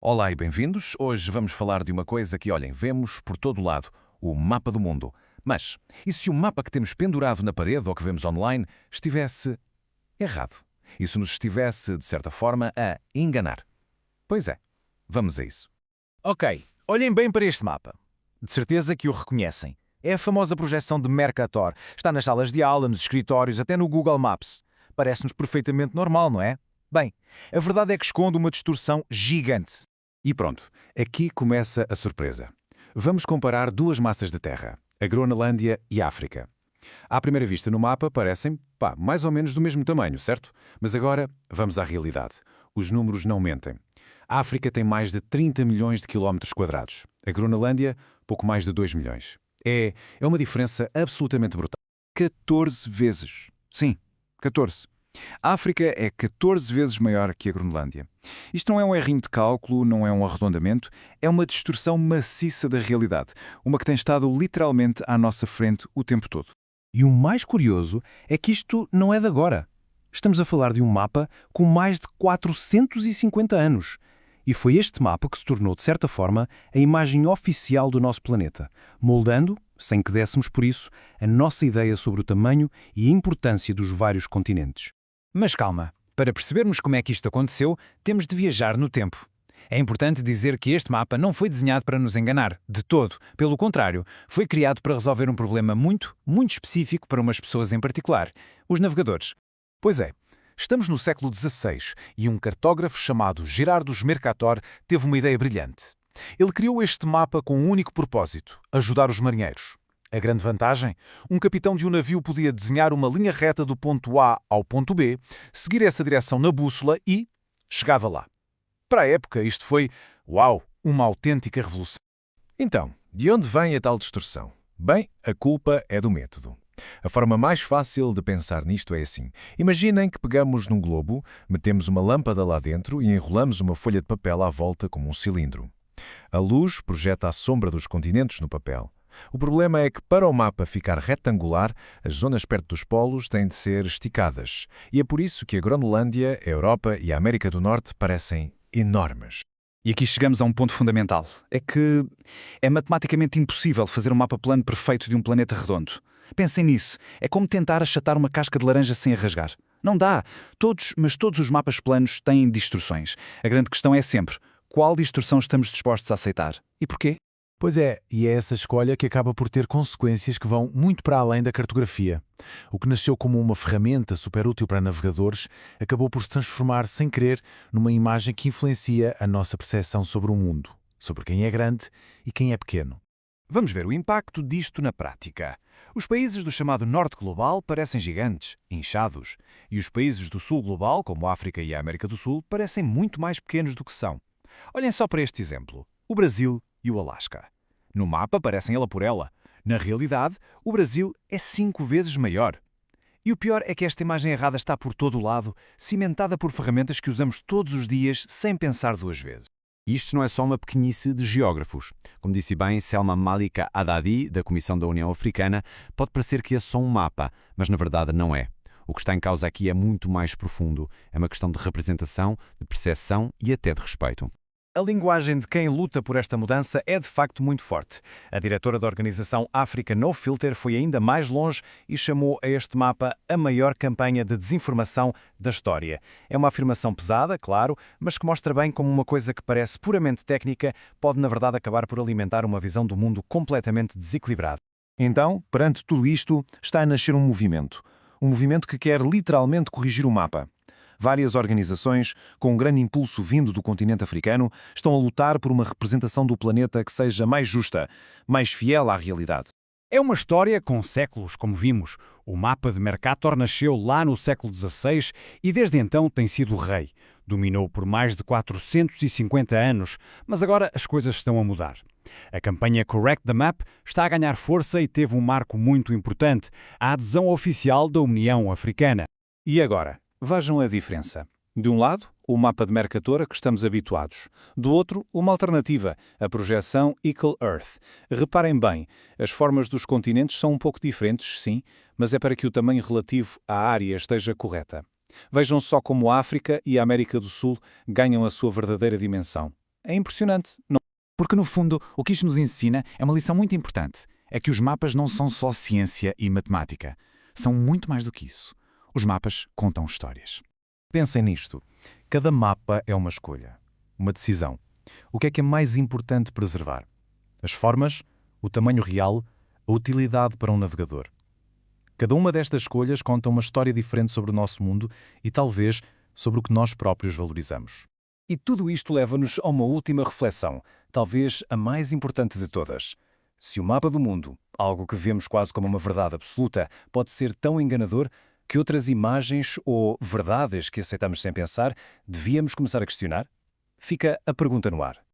Olá e bem-vindos. Hoje vamos falar de uma coisa que, olhem, vemos por todo lado, o mapa do mundo. Mas, e se o mapa que temos pendurado na parede ou que vemos online estivesse errado? E se nos estivesse, de certa forma, a enganar? Pois é, vamos a isso. Ok, olhem bem para este mapa. De certeza que o reconhecem. É a famosa projeção de Mercator. Está nas salas de aula, nos escritórios, até no Google Maps. Parece-nos perfeitamente normal, não é? Bem, a verdade é que esconde uma distorção gigante. E pronto, aqui começa a surpresa. Vamos comparar duas massas de terra, a Groenlândia e a África. À primeira vista no mapa parecem, mais ou menos do mesmo tamanho, certo? Mas agora vamos à realidade. Os números não mentem. A África tem mais de 30 milhões de quilómetros quadrados. A Groenlândia, pouco mais de 2 milhões. É uma diferença absolutamente brutal. 14 vezes. Sim, 14. A África é 14 vezes maior que a Groenlândia. Isto não é um errinho de cálculo, não é um arredondamento, é uma distorção maciça da realidade, uma que tem estado literalmente à nossa frente o tempo todo. E o mais curioso é que isto não é de agora. Estamos a falar de um mapa com mais de 450 anos. E foi este mapa que se tornou, de certa forma, a imagem oficial do nosso planeta, moldando, sem que dessemos por isso, a nossa ideia sobre o tamanho e a importância dos vários continentes. Mas calma, para percebermos como é que isto aconteceu, temos de viajar no tempo. É importante dizer que este mapa não foi desenhado para nos enganar, de todo. Pelo contrário, foi criado para resolver um problema muito específico para umas pessoas em particular, os navegadores. Pois é, estamos no século XVI e um cartógrafo chamado Gerardus Mercator teve uma ideia brilhante. Ele criou este mapa com um único propósito: ajudar os marinheiros. A grande vantagem? Um capitão de um navio podia desenhar uma linha reta do ponto A ao ponto B, seguir essa direção na bússola e chegava lá. Para a época, isto foi, uau, uma autêntica revolução. Então, de onde vem a tal distorção? Bem, a culpa é do método. A forma mais fácil de pensar nisto é assim. Imaginem que pegamos num globo, metemos uma lâmpada lá dentro e enrolamos uma folha de papel à volta como um cilindro. A luz projeta a sombra dos continentes no papel. O problema é que, para o mapa ficar retangular, as zonas perto dos polos têm de ser esticadas. E é por isso que a Groenlândia, a Europa e a América do Norte parecem enormes. E aqui chegamos a um ponto fundamental. É que é matematicamente impossível fazer um mapa plano perfeito de um planeta redondo. Pensem nisso. É como tentar achatar uma casca de laranja sem a rasgar. Não dá. Todos os mapas planos têm distorções. A grande questão é sempre: qual distorção estamos dispostos a aceitar? E porquê? Pois é, e é essa escolha que acaba por ter consequências que vão muito para além da cartografia. O que nasceu como uma ferramenta super útil para navegadores acabou por se transformar, sem querer, numa imagem que influencia a nossa percepção sobre o mundo, sobre quem é grande e quem é pequeno. Vamos ver o impacto disto na prática. Os países do chamado Norte Global parecem gigantes, inchados, e os países do Sul Global, como a África e a América do Sul, parecem muito mais pequenos do que são. Olhem só para este exemplo: o Brasil e o Alasca. No mapa parecem ela por ela. Na realidade, o Brasil é 5 vezes maior. E o pior é que esta imagem errada está por todo o lado, cimentada por ferramentas que usamos todos os dias sem pensar duas vezes. Isto não é só uma pequenice de geógrafos. Como disse bem Selma Malika Haddadi, da Comissão da União Africana, pode parecer que é só um mapa, mas na verdade não é. O que está em causa aqui é muito mais profundo. É uma questão de representação, de percepção e até de respeito. A linguagem de quem luta por esta mudança é de facto muito forte. A diretora da organização Africa No Filter foi ainda mais longe e chamou a este mapa a maior campanha de desinformação da história. É uma afirmação pesada, claro, mas que mostra bem como uma coisa que parece puramente técnica pode, na verdade, acabar por alimentar uma visão do mundo completamente desequilibrada. Então, perante tudo isto, está a nascer um movimento. Um movimento que quer literalmente corrigir o mapa. Várias organizações, com um grande impulso vindo do continente africano, estão a lutar por uma representação do planeta que seja mais justa, mais fiel à realidade. É uma história com séculos, como vimos. O mapa de Mercator nasceu lá no século XVI e desde então tem sido rei. Dominou por mais de 450 anos, mas agora as coisas estão a mudar. A campanha Correct the Map está a ganhar força e teve um marco muito importante: a adesão oficial da União Africana. E agora? Vejam a diferença. De um lado, o mapa de Mercator a que estamos habituados. Do outro, uma alternativa, a projeção Equal Earth. Reparem bem, as formas dos continentes são um pouco diferentes, sim, mas é para que o tamanho relativo à área esteja correta. Vejam só como a África e a América do Sul ganham a sua verdadeira dimensão. É impressionante, não? Porque, no fundo, o que isto nos ensina é uma lição muito importante. É que os mapas não são só ciência e matemática. São muito mais do que isso. Os mapas contam histórias. Pensem nisto. Cada mapa é uma escolha, uma decisão. O que é mais importante preservar? As formas, o tamanho real, a utilidade para um navegador. Cada uma destas escolhas conta uma história diferente sobre o nosso mundo e talvez sobre o que nós próprios valorizamos. E tudo isto leva-nos a uma última reflexão, talvez a mais importante de todas. Se o mapa do mundo, algo que vemos quase como uma verdade absoluta, pode ser tão enganador, que outras imagens ou verdades que aceitamos sem pensar, devíamos começar a questionar? Fica a pergunta no ar.